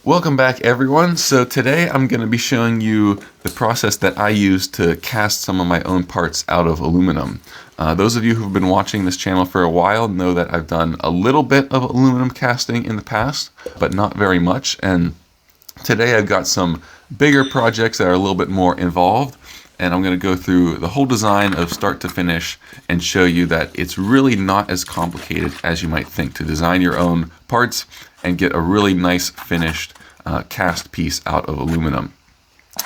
Welcome back, everyone. So today I'm going to be showing you the process that I use to cast some of my own parts out of aluminum. Those of you who've been watching this channel for a while know that I've done a little bit of aluminum casting in the past, but not very much. And today I've got some bigger projects that are a little bit more involved, and I'm going to go through the whole design of start to finish and show you that it's really not as complicated as you might think to design your own parts and get a really nice finished cast piece out of aluminum.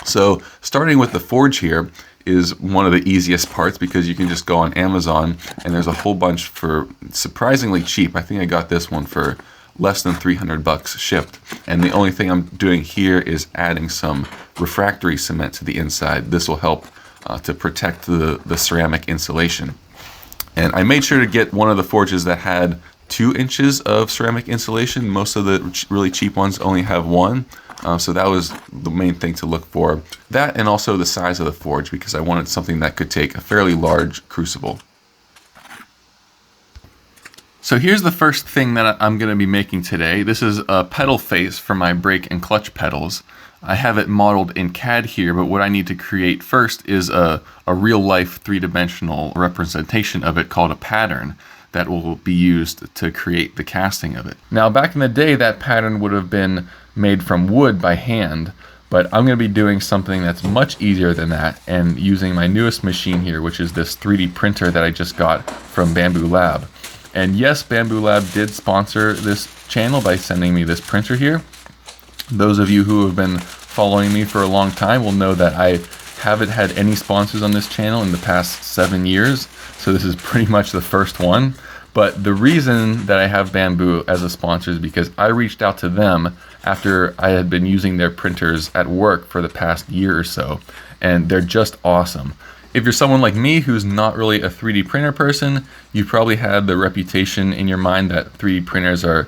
So starting with the forge here is one of the easiest parts because you can just go on Amazon and there's a whole bunch for surprisingly cheap. I think I got this one for less than 300 bucks shipped. And the only thing I'm doing here is adding some refractory cement to the inside. This will help to protect the ceramic insulation. And I made sure to get one of the forges that had 2 inches of ceramic insulation. Most of the really cheap ones only have 1. So that was the main thing to look for. That and also the size of the forge, because I wanted something that could take a fairly large crucible. So here's the first thing that I'm going to be making today. This is a pedal face for my brake and clutch pedals. I have it modeled in CAD here, but what I need to create first is a real-life 3-dimensional representation of it called a pattern that will be used to create the casting of it. Now, back in the day, that pattern would have been made from wood by hand, but I'm going to be doing something that's much easier than that and using my newest machine here, which is this 3D printer that I just got from Bambu Lab. And yes, Bambu Lab did sponsor this channel by sending me this printer here. Those of you who have been following me for a long time will know that I haven't had any sponsors on this channel in the past 7 years. So this is pretty much the first one. But the reason that I have Bambu as a sponsor is because I reached out to them after I had been using their printers at work for the past year or so. And they're just awesome. If you're someone like me who's not really a 3D printer person, you probably had the reputation in your mind that 3D printers are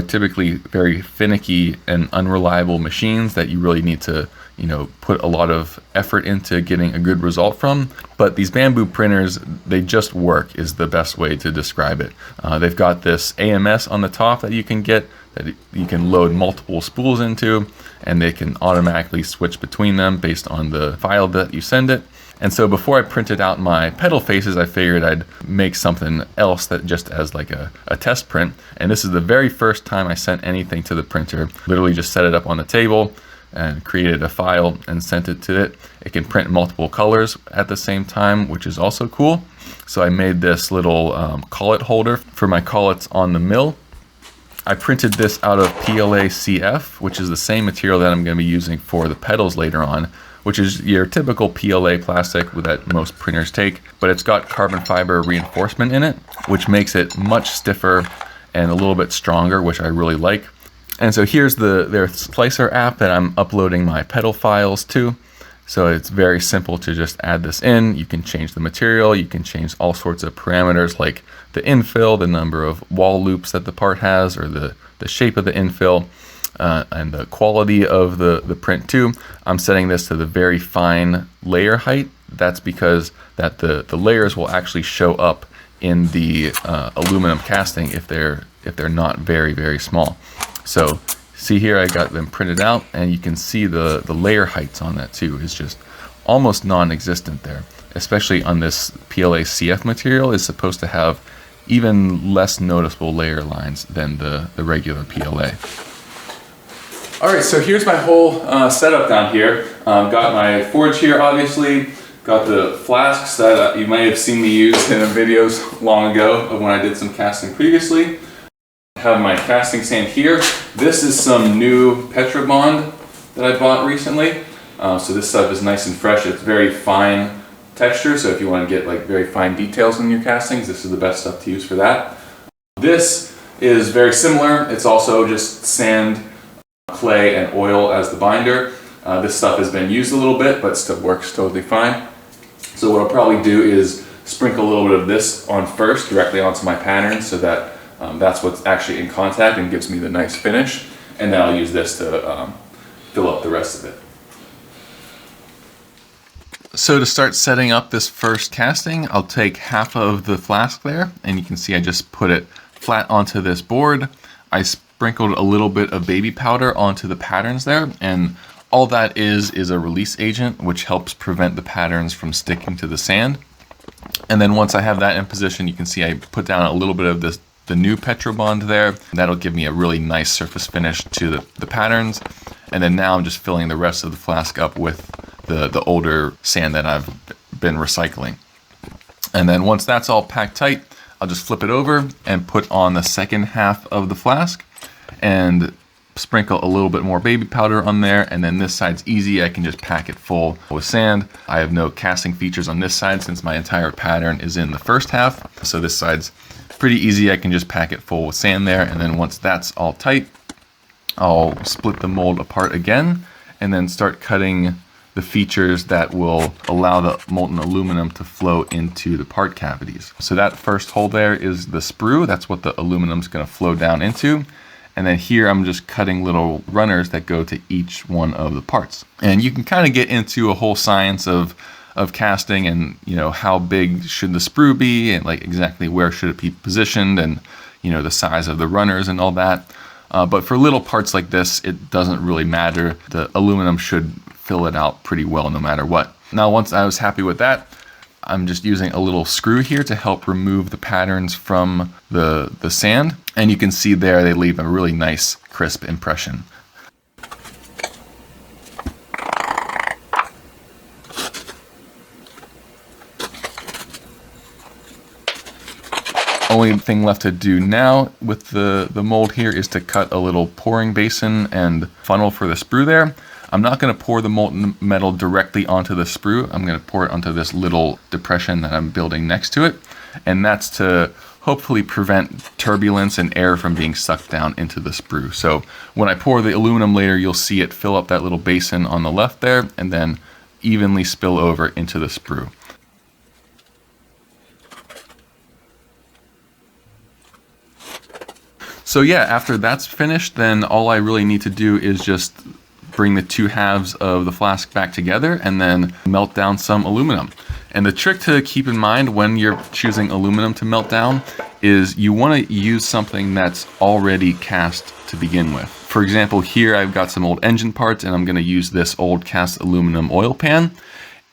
typically very finicky and unreliable machines that you really need to, put a lot of effort into getting a good result from. But these Bambu printers, they just work is the best way to describe it. They've got this AMS on the top that you can get, that you can load multiple spools into, and they can automatically switch between them based on the file that you send it. And so before I printed out my pedal faces, I figured I'd make something else that just as like a test print. And this is the very first time I sent anything to the printer. Literally just set it up on the table and created a file and sent it to it. It can print multiple colors at the same time, which is also cool. So I made this little collet holder for my collets on the mill. I printed this out of PLA CF, which is the same material that I'm going to be using for the pedals later on, which is your typical PLA plastic that most printers take, but it's got carbon fiber reinforcement in it, which makes it much stiffer and a little bit stronger, which I really like. And so here's their Slicer app that I'm uploading my pedal files to. So it's very simple to just add this in. You can change the material, you can change all sorts of parameters like the infill, the number of wall loops that the part has, or the shape of the infill. And the quality of the print too. I'm setting this to the very fine layer height. That's because that the layers will actually show up in the aluminum casting if they're not very, very small. So see here, I got them printed out, and you can see the layer heights on that too is just almost non-existent there. Especially on this PLA CF material is supposed to have even less noticeable layer lines than the regular PLA. All right, so here's my whole setup down here. Got my forge here, obviously. Got the flasks that you might have seen me use in videos long ago of when I did some casting previously. Have my casting sand here. This is some new Petrobond that I bought recently. So this stuff is nice and fresh. It's very fine texture, so if you want to get like very fine details in your castings, this is the best stuff to use for that. This is very similar. It's also just sand, clay, and oil as the binder. This stuff has been used a little bit, but still works totally fine. So what I'll probably do is sprinkle a little bit of this on first, directly onto my pattern, so that that's what's actually in contact and gives me the nice finish. And then I'll use this to fill up the rest of it. So to start setting up this first casting, I'll take half of the flask there, and you can see I just put it flat onto this board. I sprinkled a little bit of baby powder onto the patterns there, and all that is a release agent which helps prevent the patterns from sticking to the sand. And then once I have that in position, you can see I put down a little bit of the new Petrobond there. That'll give me a really nice surface finish to the patterns. And then now I'm just filling the rest of the flask up with the older sand that I've been recycling. And then once that's all packed tight, I'll just flip it over and put on the second half of the flask and sprinkle a little bit more baby powder on there. And then this side's easy. I can just pack it full with sand. I have no casting features on this side since my entire pattern is in the first half. So this side's pretty easy. I can just pack it full with sand there. And then once that's all tight, I'll split the mold apart again and then start cutting the features that will allow the molten aluminum to flow into the part cavities. So that first hole there is the sprue. That's what the aluminum's gonna flow down into. And then here I'm just cutting little runners that go to each one of the parts. And you can kind of get into a whole science of casting and, you know, how big should the sprue be and like exactly where should it be positioned and, you know, the size of the runners and all that. But for little parts like this, it doesn't really matter. The aluminum should fill it out pretty well no matter what. Now, once I was happy with that, I'm just using a little screw here to help remove the patterns from the sand. And you can see there, they leave a really nice crisp impression. Only thing left to do now with the mold here is to cut a little pouring basin and funnel for the sprue there. I'm not going to pour the molten metal directly onto the sprue. I'm going to pour it onto this little depression that I'm building next to it. And that's to hopefully prevent turbulence and air from being sucked down into the sprue. So when I pour the aluminum later, you'll see it fill up that little basin on the left there and then evenly spill over into the sprue. So yeah, after that's finished, then all I really need to do is just bring the two halves of the flask back together and then melt down some aluminum. And the trick to keep in mind when you're choosing aluminum to melt down is you want to use something that's already cast to begin with. For example, here I've got some old engine parts and I'm going to use this old cast aluminum oil pan.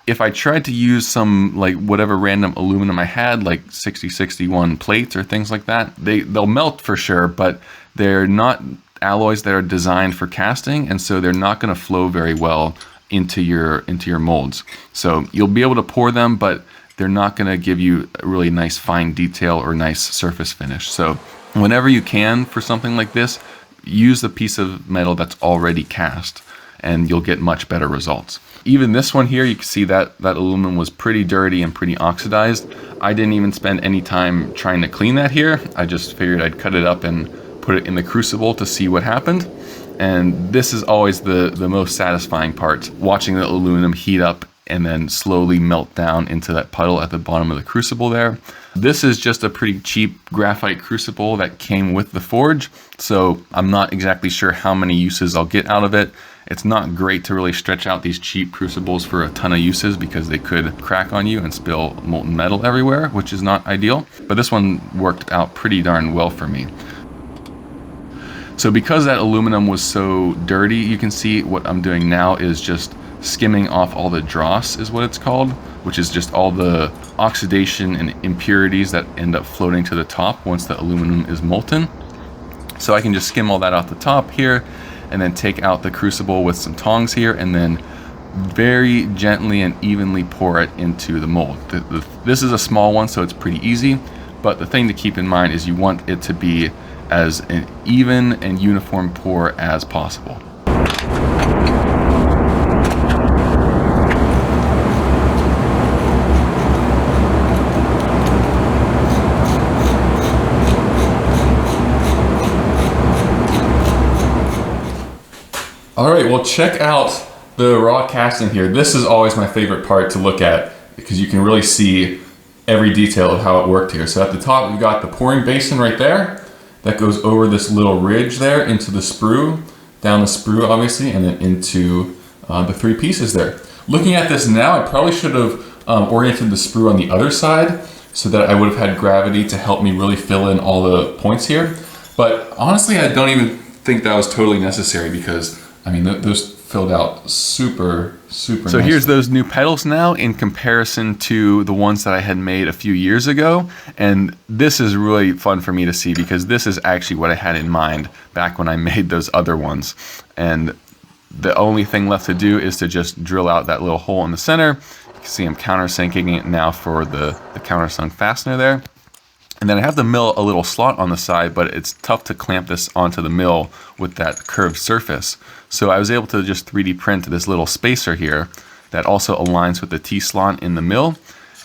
If I tried to use some like whatever random aluminum I had, like 6061 plates or things like that, they'll melt for sure, but they're not alloys that are designed for casting, and so they're not going to flow very well into your molds. So you'll be able to pour them, but they're not going to give you a really nice fine detail or nice surface finish. So whenever you can for something like this, use a piece of metal that's already cast and you'll get much better results. Even this one here, you can see that aluminum was pretty dirty and pretty oxidized. I didn't even spend any time trying to clean that here. I just figured I'd cut it up and put it in the crucible to see what happened. And this is always the most satisfying part, watching the aluminum heat up and then slowly melt down into that puddle at the bottom of the crucible there. This is just a pretty cheap graphite crucible that came with the forge, so I'm not exactly sure how many uses I'll get out of it. It's not great to really stretch out these cheap crucibles for a ton of uses because they could crack on you and spill molten metal everywhere, which is not ideal. But this one worked out pretty darn well for me. So because that aluminum was so dirty, you can see what I'm doing now is just skimming off all the dross is what it's called, which is just all the oxidation and impurities that end up floating to the top once the aluminum is molten. So I can just skim all that off the top here and then take out the crucible with some tongs here and then very gently and evenly pour it into the mold. This is a small one, so it's pretty easy, but the thing to keep in mind is you want it to be as an even and uniform pour as possible. All right, well, check out the raw casting here. This is always my favorite part to look at because you can really see every detail of how it worked here. So at the top, we've got the pouring basin right there that goes over this little ridge there into the sprue, down the sprue obviously, and then into the three pieces there. Looking at this now, I probably should have oriented the sprue on the other side so that I would have had gravity to help me really fill in all the points here. But honestly, I don't even think that was totally necessary because, I mean, those filled out super So nicely. Here's those new pedals now in comparison to the ones that I had made a few years ago. And this is really fun for me to see because this is actually what I had in mind back when I made those other ones. And the only thing left to do is to just drill out that little hole in the center. You can see I'm countersinking it now for the countersunk fastener there. And then I have the mill a little slot on the side, but it's tough to clamp this onto the mill with that curved surface. So I was able to just 3D print this little spacer here that also aligns with the T-slot in the mill.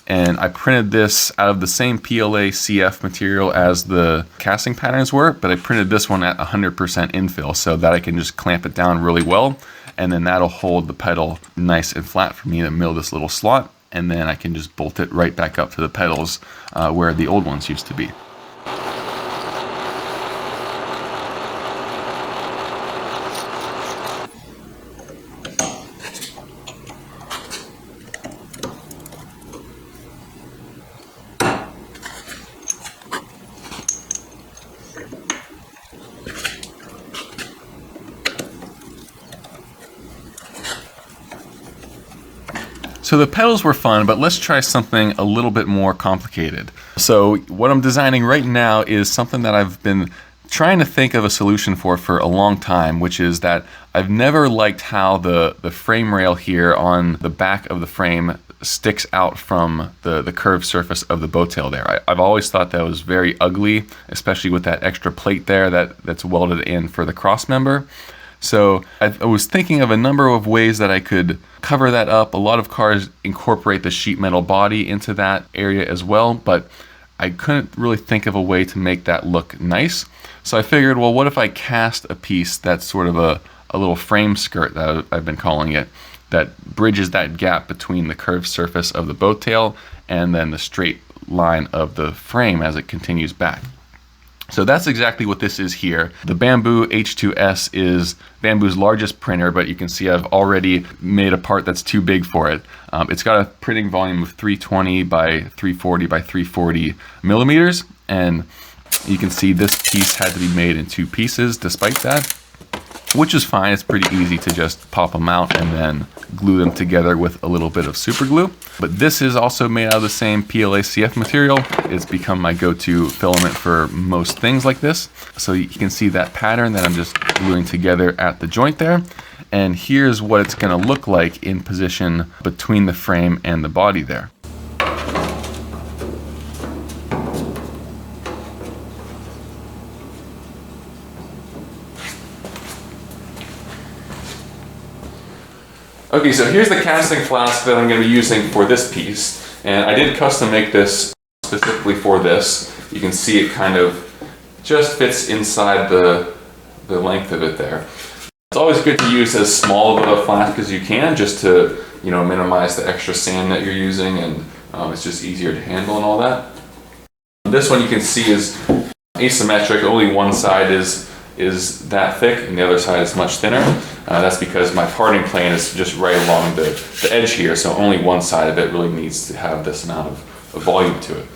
And I printed this out of the same PLA CF material as the casting patterns were, but I printed this one at 100% infill so that I can just clamp it down really well. And then that'll hold the pedal nice and flat for me to mill this little slot. And then I can just bolt it right back up to the pedals where the old ones used to be. So the pedals were fun, but let's try something a little bit more complicated. So what I'm designing right now is something that I've been trying to think of a solution for a long time, which is that I've never liked how the frame rail here on the back of the frame sticks out from the curved surface of the boat tail there. I've always thought that was very ugly, especially with that extra plate there that's welded in for the cross member. So I was thinking of a number of ways that I could cover that up. A lot of cars incorporate the sheet metal body into that area as well, but I couldn't really think of a way to make that look nice. So I figured, well, what if I cast a piece that's sort of a little frame skirt that I've been calling it, that bridges that gap between the curved surface of the boat tail and then the straight line of the frame as it continues back. So that's exactly what this is here. The Bambu H2S is Bambu's largest printer, but you can see I've already made a part that's too big for it. It's got a printing volume of 320 by 340 by 340 millimeters, and you can see this piece had to be made in 2 pieces despite that, which is fine. It's pretty easy to just pop them out and then glue them together with a little bit of super glue. But this is also made out of the same PLA CF material. It's become my go-to filament for most things like this. So you can see that pattern that I'm just gluing together at the joint there. And here's what it's gonna look like in position between the frame and the body there. Okay, so here's the casting flask that I'm going to be using for this piece, and I did custom make this specifically for this. You can see it kind of just fits inside the length of it there. It's always good to use as small of a flask as you can, just to minimize the extra sand that you're using, and it's just easier to handle and all that. This one you can see is asymmetric. Only one side is that thick and the other side is much thinner. That's because my parting plane is just right along the edge here, so only one side of it really needs to have this amount of volume to it.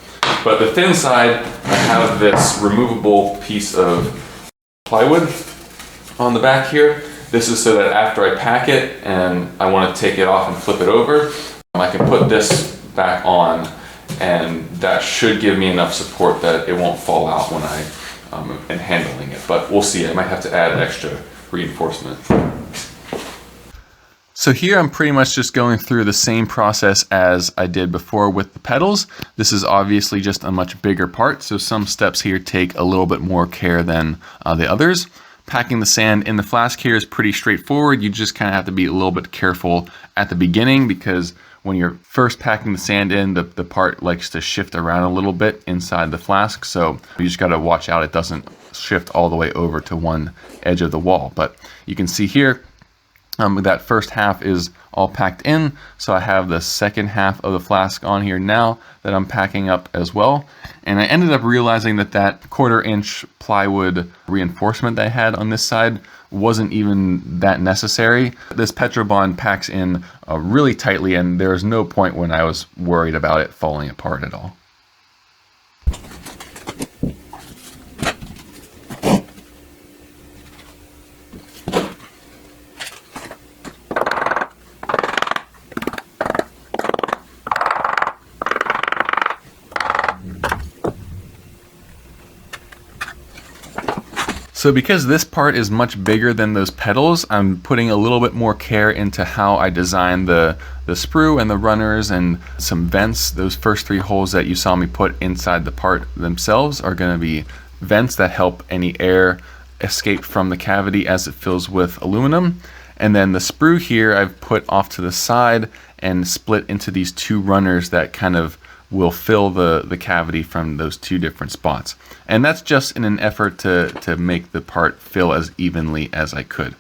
But the thin side, I have this removable piece of plywood on the back here. This is so that after I pack it and I want to take it off and flip it over, I can put this back on, and that should give me enough support that it won't fall out when I am handling it. But we'll see. I might have to add extra reinforcement. So here I'm pretty much just going through the same process as I did before with the pedals. This is obviously just a much bigger part, so some steps here take a little bit more care than the others. Packing the sand in the flask here is pretty straightforward. You just kind of have to be a little bit careful at the beginning, because when you're first packing the sand in, the part likes to shift around a little bit inside the flask, so you just got to watch out it doesn't shift all the way over to one edge of the wall. But you can see here, that first half is all packed in, so I have the second half of the flask on here now that I'm packing up as well. And I ended up realizing that 1/4 inch plywood reinforcement that I had on this side wasn't even that necessary. This Petrobond packs in really tightly, and there's no point when I was worried about it falling apart at all. So because this part is much bigger than those pedals, I'm putting a little bit more care into how I design the sprue and the runners and some vents. Those first 3 holes that you saw me put inside the part themselves are going to be vents that help any air escape from the cavity as it fills with aluminum. And then the sprue here I've put off to the side and split into these 2 runners that kind of will fill the cavity from those 2 different spots. And that's just in an effort to make the part fill as evenly as I could.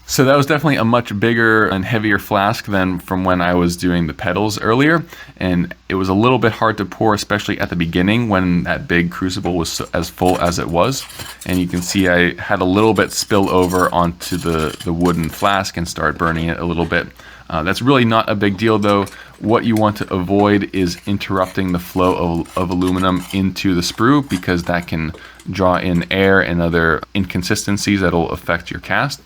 So that was definitely a much bigger and heavier flask than from when I was doing the pedals earlier, and it was a little bit hard to pour, especially at the beginning when that big crucible was as full as it was. And you can see I had a little bit spill over onto the wooden flask and start burning it a little bit. That's really not a big deal though. What you want to avoid is interrupting the flow of aluminum into the sprue, because that can draw in air and other inconsistencies that'll affect your cast.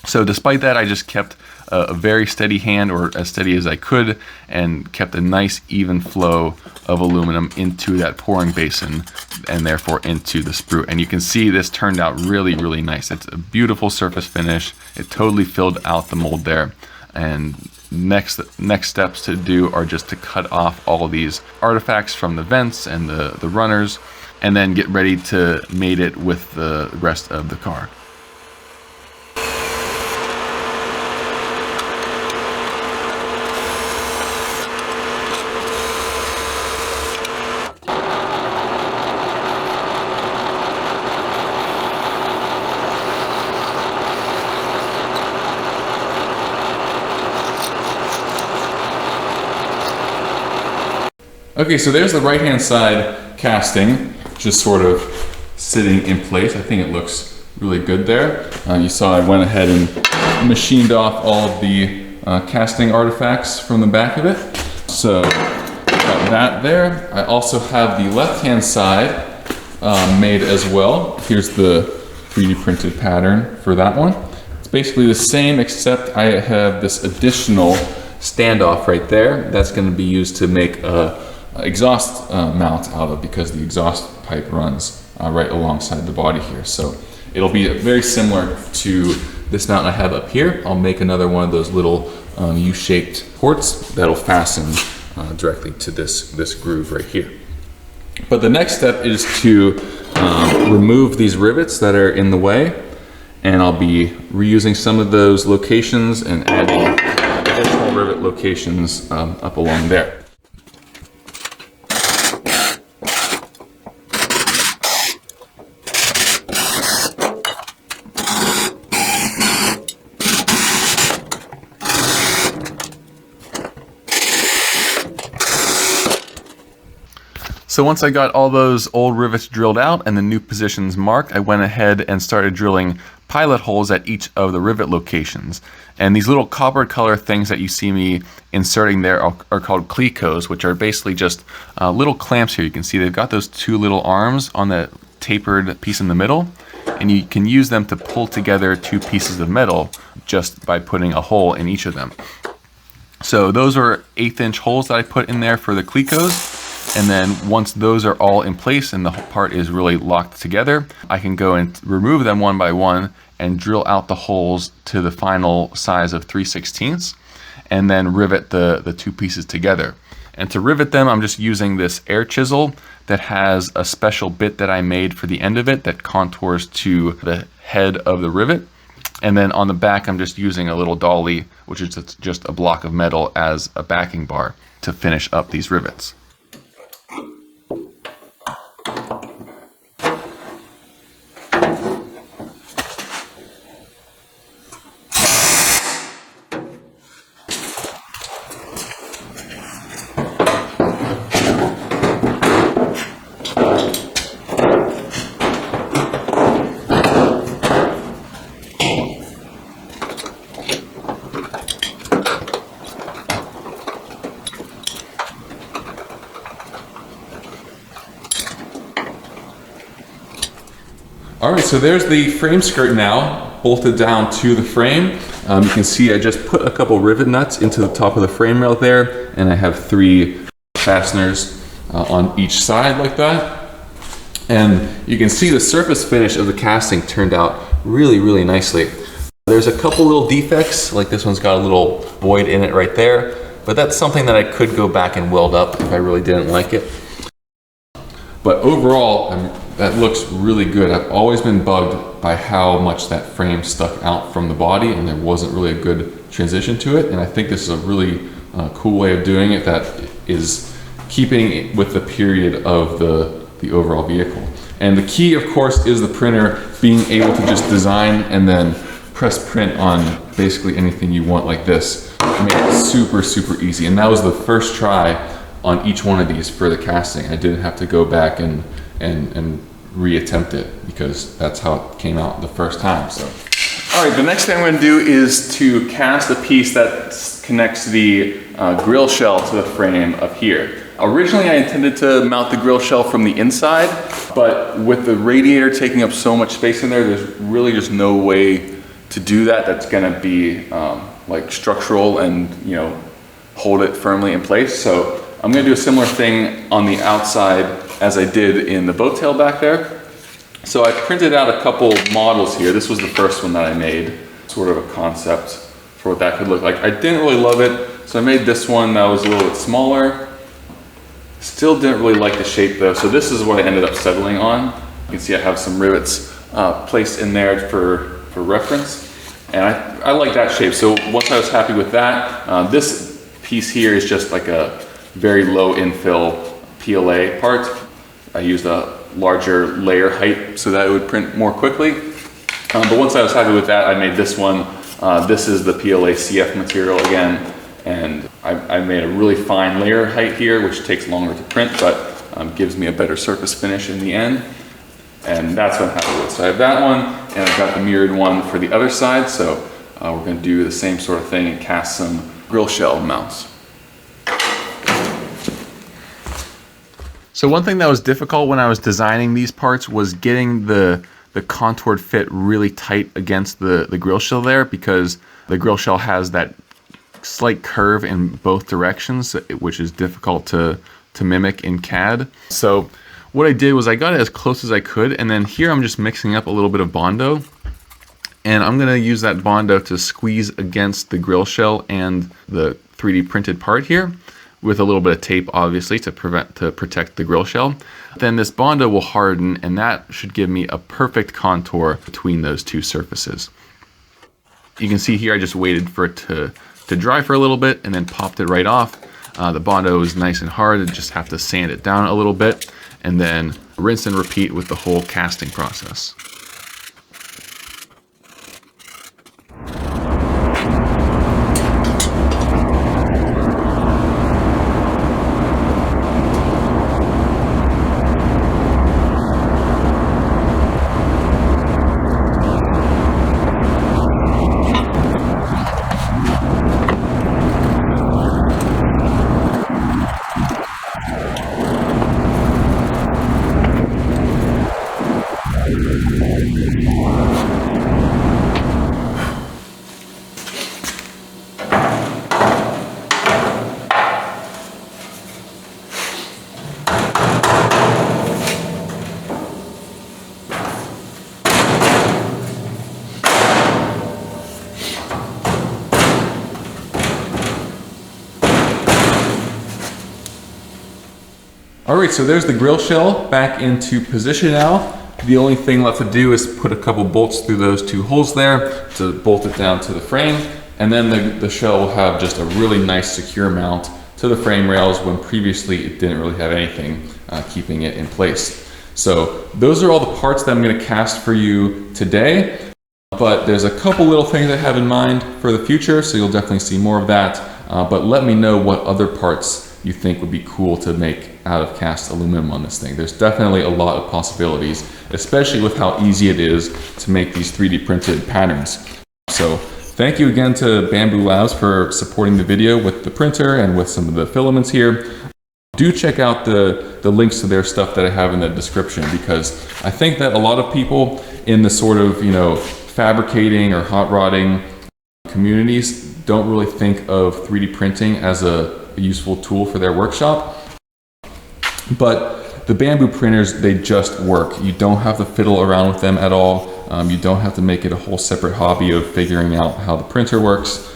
So despite that, I just kept a very steady hand, or as steady as I could, and kept a nice even flow of aluminum into that pouring basin and therefore into the sprue. And you can see this turned out really, really nice. It's a beautiful surface finish. It totally filled out the mold there. And next steps to do are just to cut off all of these artifacts from the vents and the runners, and then get ready to mate it with the rest of the car. Okay, so there's the right-hand side casting, just sort of sitting in place. I think it looks really good there. You saw I went ahead and machined off all of the casting artifacts from the back of it. So got that there. I also have the left-hand side made as well. Here's the 3D printed pattern for that one. It's basically the same, except I have this additional standoff right there. That's going to be used to make a exhaust mount out of, because the exhaust pipe runs right alongside the body here. So it'll be very similar to this mount I have up here. I'll make another one of those little U-shaped ports that'll fasten directly to this groove right here. But the next step is to remove these rivets that are in the way, and I'll be reusing some of those locations and adding additional rivet locations up along there. So once I got all those old rivets drilled out and the new positions marked, I went ahead and started drilling pilot holes at each of the rivet locations. And these little copper color things that you see me inserting there are called clecos, which are basically just little clamps here. You can see they've got those two little arms on the tapered piece in the middle, and you can use them to pull together two pieces of metal just by putting a hole in each of them. So those are 1/8 inch holes that I put in there for the clecos. And then once those are all in place and the part is really locked together, I can go and remove them one by one and drill out the holes to the final size of 3/16 and then rivet the two pieces together. And to rivet them, I'm just using this air chisel that has a special bit that I made for the end of it that contours to the head of the rivet. And then on the back, I'm just using a little dolly, which is just a block of metal as a backing bar to finish up these rivets. All right, so there's the frame skirt now bolted down to the frame. You can see I just put a couple rivet nuts into the top of the frame rail there, and I have 3 fasteners on each side like that. And you can see the surface finish of the casting turned out really, really nicely. There's a couple little defects, like this one's got a little void in it right there, but that's something that I could go back and weld up if I really didn't like it. But overall, that looks really good. I've always been bugged by how much that frame stuck out from the body and there wasn't really a good transition to it. And I think this is a really cool way of doing it that is keeping it with the period of the overall vehicle. And the key, of course, is the printer being able to just design and then press print on basically anything you want like this. Make it super, super easy. And that was the first try on each one of these for the casting. I didn't have to go back and reattempt it because that's how it came out the first time. So, all right, the next thing I'm going to do is to cast a piece that connects the grill shell to the frame up here. Originally, I intended to mount the grill shell from the inside, but with the radiator taking up so much space in there, there's really just no way to do that. That's going to be like structural and hold it firmly in place. So I'm going to do a similar thing on the outside as I did in the boat tail back there. So I printed out a couple models here. This was the first one that I made, sort of a concept for what that could look like. I didn't really love it, so I made this one that was a little bit smaller. Still didn't really like the shape though, so this is what I ended up settling on. You can see I have some rivets placed in there for reference. And I like that shape, so once I was happy with that, this piece here is just like a very low infill PLA part. I used a larger layer height so that it would print more quickly. But once I was happy with that, I made this one. This is the PLA CF material again, and I made a really fine layer height here, which takes longer to print, but gives me a better surface finish in the end. And that's what I'm happy with. So I have that one, and I've got the mirrored one for the other side. So we're going to do the same sort of thing and cast some grill shell mounts. So one thing that was difficult when I was designing these parts was getting the contoured fit really tight against the grill shell there, because the grill shell has that slight curve in both directions, which is difficult to mimic in CAD. So what I did was I got it as close as I could, and then here I'm just mixing up a little bit of Bondo, and I'm going to use that Bondo to squeeze against the grill shell and the 3D printed part here, with a little bit of tape, obviously, to protect the grill shell. Then this Bondo will harden, and that should give me a perfect contour between those two surfaces. You can see here I just waited for it to dry for a little bit and then popped it right off. The Bondo is nice and hard, I just have to sand it down a little bit, and then rinse and repeat with the whole casting process. All right, so there's the grill shell back into position now. The only thing left to do is put a couple bolts through those two holes there to bolt it down to the frame. And then the shell will have just a really nice secure mount to the frame rails when previously it didn't really have anything keeping it in place. So those are all the parts that I'm gonna cast for you today. But there's a couple little things I have in mind for the future, so you'll definitely see more of that. But let me know what other parts you think would be cool to make out of cast aluminum on this thing. There's definitely a lot of possibilities, especially with how easy it is to make these 3D printed patterns. So thank you again to Bambu Labs for supporting the video with the printer and with some of the filaments here. Do check out the links to their stuff that I have in the description, because I think that a lot of people in the sort of, fabricating or hot rodding communities don't really think of 3D printing as a useful tool for their workshop. But the Bambu printers, they just work. You don't have to fiddle around with them at all. You don't have to make it a whole separate hobby of figuring out how the printer works.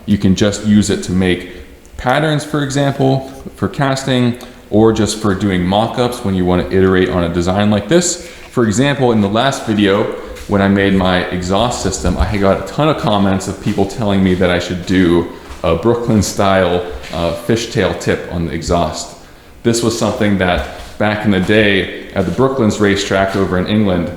You can just use it to make patterns, for example, for casting, or just for doing mock-ups when you want to iterate on a design like this. For example, in the last video, when I made my exhaust system, I got a ton of comments of people telling me that I should do a Brooklyn style fishtail tip on the exhaust. This was something that back in the day at the Brooklands racetrack over in England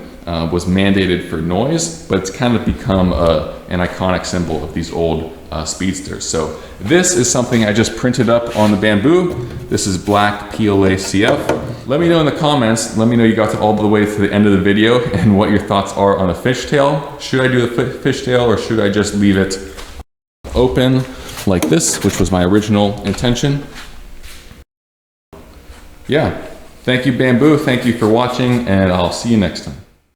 was mandated for noise, but it's kind of become an iconic symbol of these old speedsters. So this is something I just printed up on the Bambu. This is black PLA CF. Let me know in the comments, let me know you got all the way to the end of the video and what your thoughts are on a fishtail. Should I do the fishtail, or should I just leave it open like this, which was my original intention? Yeah, thank you Bambu, thank you for watching, and I'll see you next time.